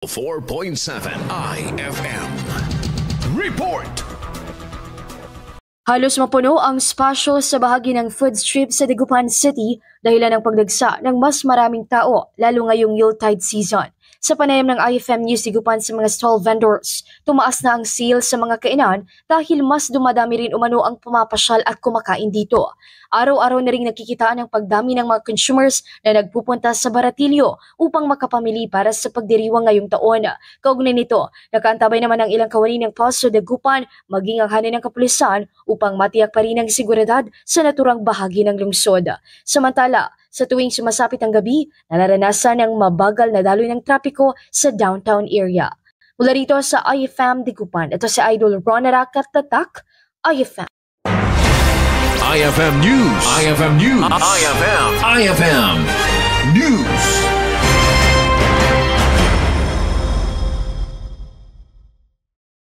4.7 IFM Report. Halos mapuno ang spasyo sa bahagi ng food strip sa Dagupan City dahilan ng pagdagsa ng mas maraming tao lalo ngayong Yuletide season. Sa panayam ng IFM News Dagupan sa mga stall vendors, tumaas na ang sale sa mga kainan dahil mas dumadami rin umano ang pumapasyal at kumakain dito. Araw-araw na rin nakikitaan ang pagdami ng mga consumers na nagpupunta sa Baratillo upang makapamili para sa pagdiriwang ngayong taon. Kaugnay nito, nakaantabay naman ang ilang kawani ng Paso Dagupan maging ang hanin ng kapulisan upang matiyak pa rin ang seguridad sa naturang bahagi ng lungsod. Samantala, sa tuwing sumasapit ang gabi, nararanasan ang mabagal na daloy ng trapiko sa downtown area. Mula rito sa IFM Dagupan, ito si Idol Ronara Katatak, IFM. IFM News. IFM News. IFM News.